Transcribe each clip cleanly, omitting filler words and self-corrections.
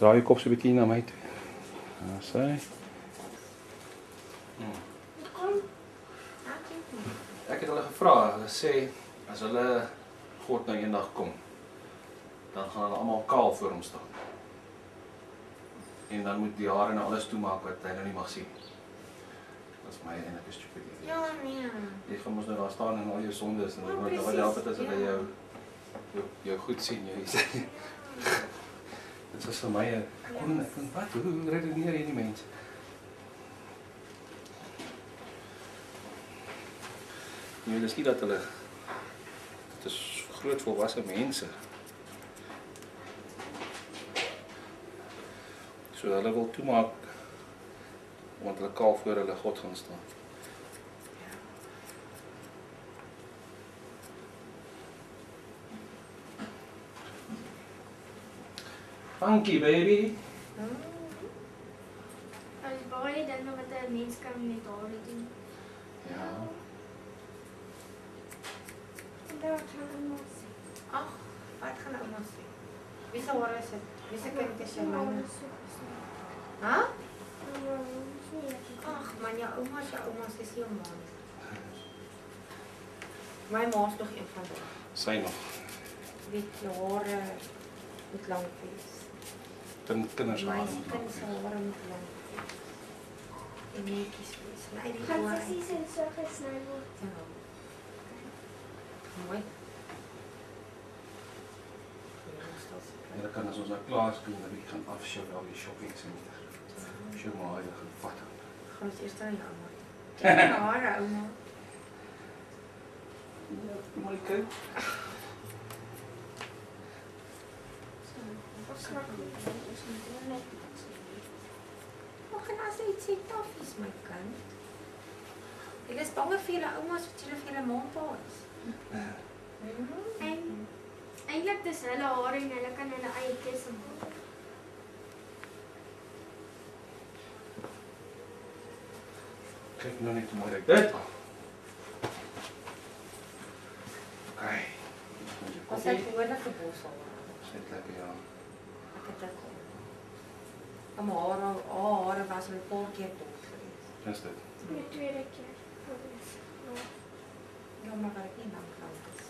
Draai je kop so 'n bietjie na my toe. Sy. Ek het hulle gevra, hulle sê as hulle God nou eendag kom, dan gaan hulle almal kaal voor hom staan. En dan moet die hare nou alles toemaak wat hy nou nie mag sien. Dat is my enige stupid idee. Ja, nee. Jy gaan mos nou daar staan en al jou sondes en wat help dit as hulle jou goed sien, jy sê. Dit was vir my, ek kon wat, hoe redeneer jy die mense? Nee, dis nie dat hulle, dit is groot volwasse mense. So hulle wil toemaak, want hulle kaal voor hulle God gaan staan. Funky baby. As baie dinge wat 'n mens kan met hare doen. Ja. En daar gaan ons. Ag, wat gaan ouma sê? Wie se hare is dit? Wie se kind is jy myne? Hæ? Ag, man, jou ouma is jou ma. My ma is nog een van hulle. Sy nog. Wie jou hare moet lank wees. Kinders My aan. kind se hare moet lank wees. En netjies wees. Nee, die Gaan hare. sissies en so gesny word. Ja. Mooi. En dan kan as ons nou klaar is doen, dan ek gaan afshow al die shopping center. Show maar hy gaan vat. Gaan ons eers aan jou ouma. Kyk na hare, ouma. Ja, my kind. Mag en as jy iets sê, taffies, my kind. Ek is bang vir julle oumas wat julle vir julle ma pa is. En eintlik dis hulle hare en hulle kan hulle eie keuse maak. Kyk nou net hoe mooi lyk dit. Okay. Was dit gewoonlik 'n boshare? Dit lekker ja. Ek het dit. Hare was al 'n paar keer tot geweest. Dis dit. Die tweede keer. Ja, maar wat ek nie dan kan is.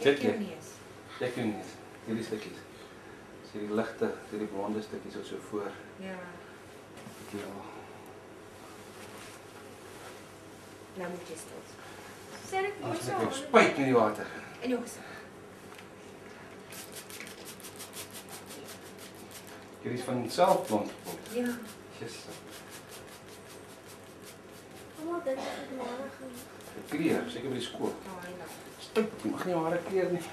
Kyk jou jy. neus. Kyk jou neus. Hierdie stukkies. Sien die ligte, hierdie blonde stukkies wat so voor. Ja. Ja. Nou moet jy stil. Sê ek moet Ons so. het jou spuit in die water. En jou gesig. Hierdie is van self blond geword. Ja. Jesus. Almal dink ek het hare gaan. Kleur, seker by die skool. Daai nou. Stuk, jy mag nie jou hare kleur nie.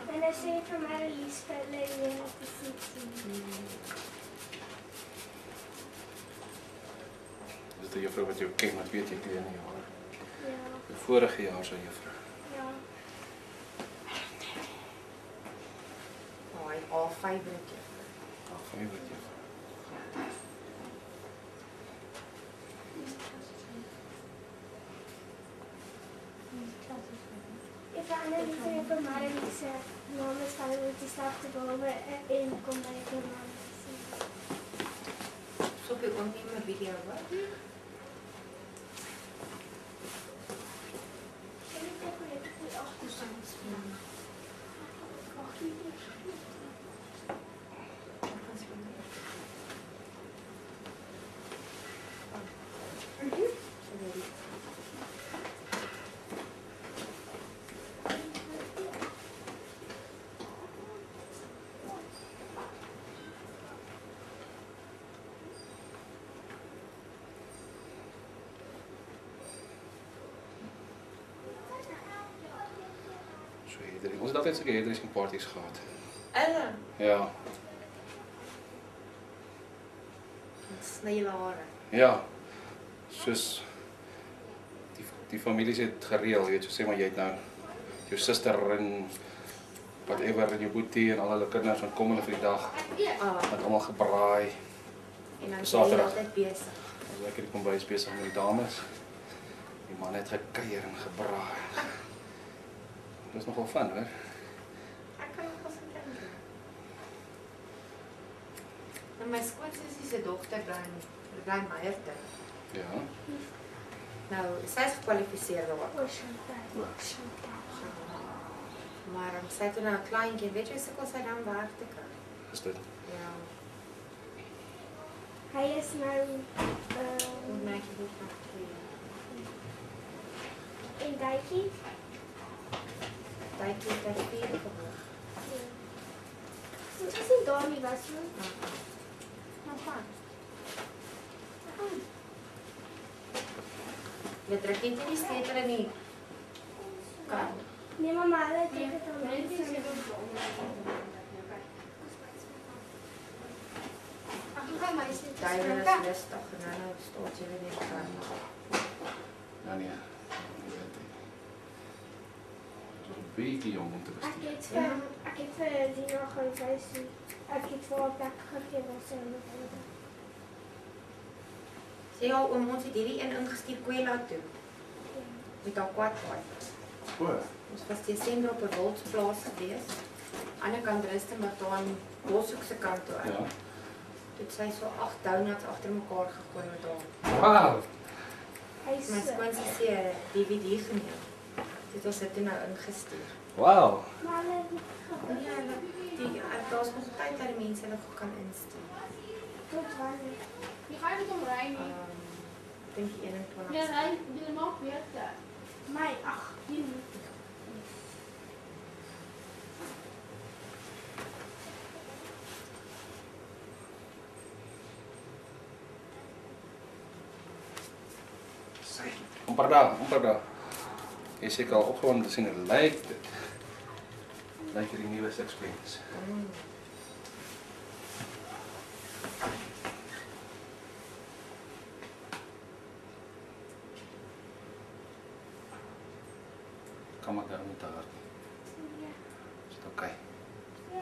En hy sê vir my Elise hulle weer op die fiets. Dis die juffrou wat jou ken, wat weet jy kleur nie jou hare. Ja, Die vorige jaar se juffrou. ja. Daai al favorite. Ag, favorite juffrou. If Anneliese en vir Marilise naam is van hulle dieselfde behalwe en kom by die naam. So op die ontieme video wat? Ons het altyd sulke hairdressing parties gehad. Ja. Sny julle hare. Ja. Soos die families het gereël, jy weet, so sê maar jy het nou jou suster en whatever en jou boetie en al hulle kinders van kom hulle vir die dag. Ah, Wat almal gebraai. en dan is jy Saterdag. altyd besig. Lekker die kombuis besig met die dames. Die man het gekuier en gebraai. Dit is nogal fun, hoor. Ek kan nog eens een kind doen. En my skoonsussie se dogter bly Meierton. Ja. Nou, sy is gekwalifiseer daar. O, Chantal. Maar sy het nou 'n kleintjie, weet jy hoe sukkel sy dan werk te kry? Is dit? Ja. Hy is nou Moet my ek goed nog 2. in Duitjie. Daai kind het 4 geword. Dit is nie daar nie, was jy? Maar van. Jy trek nie die steter in die kan. Nee, mama, hulle het dit al mense. Daai is lustig en nou staat jy weer in die kan. Ja, nee. Dit is 'n bietjie jong om te bestuur. Ek het vir die nog gewys. Ek het vir haar plek gegee waar sy moet wees. Sê ja, oom ons het hierdie een ingestuur Kwela toe. Met haar kwadpaai. O, Ons was Desember op 'n wildsplaas gewees. Aan die kant Rustenburg daar aan Boshoek se kant toe. ja. Dit sy so 8 donuts agter mekaar gegooi met haar. Wow. Hy My skoonsussie het 'n DVD geneem. Dit ons dit nou ingestuur. Wow. Maar hulle Ja, daar's nog tyd dat die mense hulle goed kan instuur. tot wanneer? Je gaat het omrijden. Ek dink die 21. Ja, hij wil hem ook weer te. Mei, ag, Juni. Sy, amper daar. Jy seker al opgewonde te sien, dit lyk dit. Lyk hierdie nuwe Six Flags. Kan maar daar met haar. Ja. Is dit oké? Ja.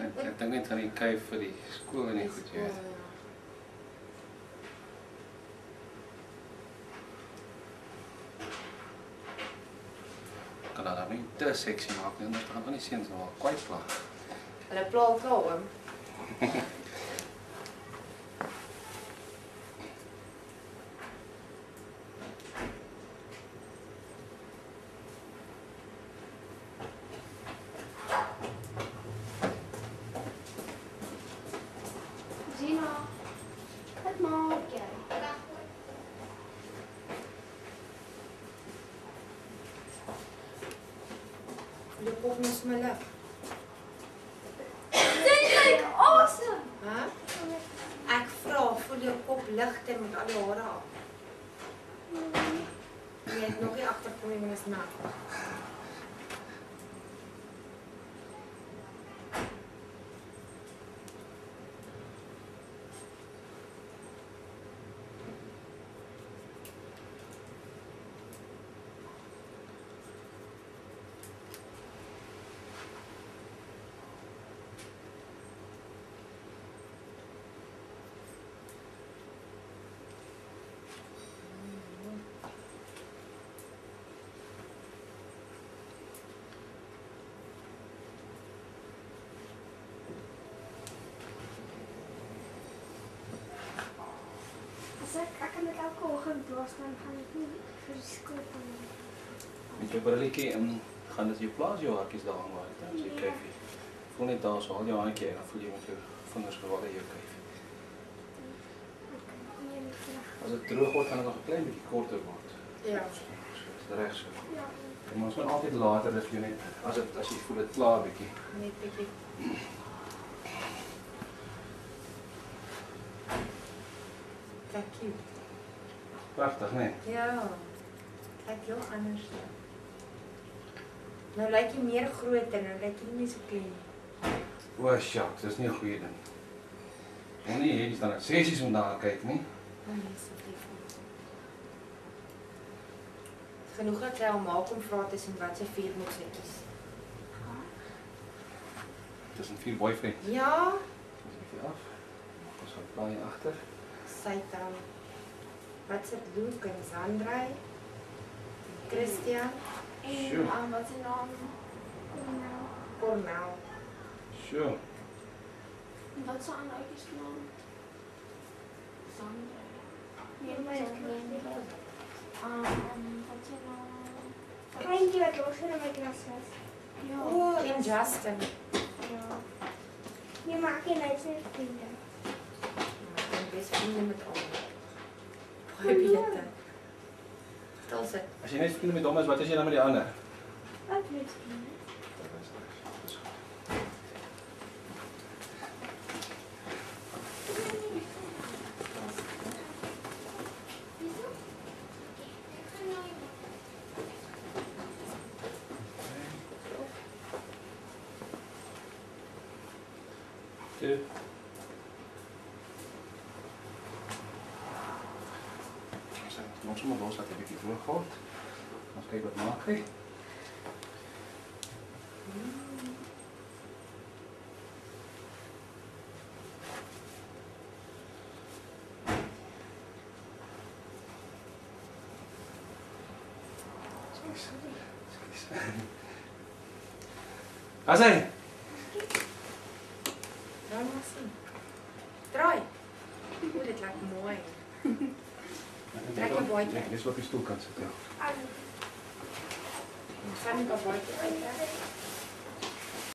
Ek dink net aan die kuif vir die skool en die goed, jy weet. Kan daar nie te seksie maak nie, want dan gaan van die seuns wel kwai pla. Hulle pla al klaar oom. Gina, wat maak jy? Jy kop mos my lip. Dit lyk awesome. Hæ? Ek vra, voel jou kop ligter met al die hare af? Jy het nog nie agterkom nie, maar is nat. As ek kan dit elke oggend doen, dan gaan ek nie vir die skool gaan nie. Met jou brilletjie en gaan dit jou plaas jou hakkies daar hang waar dit as jy kyk. Voel net daar so al jou handjie en dan voel jy met jou vingers gewag in jou kyk. As dit droog word, gaan dit nog 'n klein bietjie korter word. Ja. So, dis reg so. Ja. En ons kan altyd later as jy net as jy voel dit klaar bietjie. Net bietjie. Kyk cute. Pragtig, né? Ja. Lyk heel anders. Nou lyk jy meer groter, nou lyk jy nie so klein nie. O, shucks, dis nie 'n goeie ding. Nee, hierdie staan net sessies om daar kyk, nie? Oh nee, so lief. Genoeg dat sy hom maak om vra tussen wat sy 4 moet sy kies. Tussen 4 boyfriend. Ja, Dis 'n bietjie af. Ons gaan plaai agter. sy dan. Wat se Luke en Sandra? Christian, En wat zijn naam? Cornel. Sure. Wat is aan uitjes naam? Sandra. Nee, maar dat is Wat zijn naam? Eentje wat losser in mijn klas was. Ja. Oh, en Justin. Ja. Je maakt je net zijn vrienden. Ik ben best vrienden met almal. Baie beter. Vertel sy. As jy net vriende met hom is, wat is jy dan met die ander? Wat met vrienden? Dis goed. Toe. Ons sommer los dat hy bietjie droog word. Ons kyk wat maak hy. As hy. Draai maar sien. Draai. O, dit lyk mooi. Trek 'n baadjie. Dis op die stoelkant sit, ja. Alles. Ons gaan 'n baadjie uit.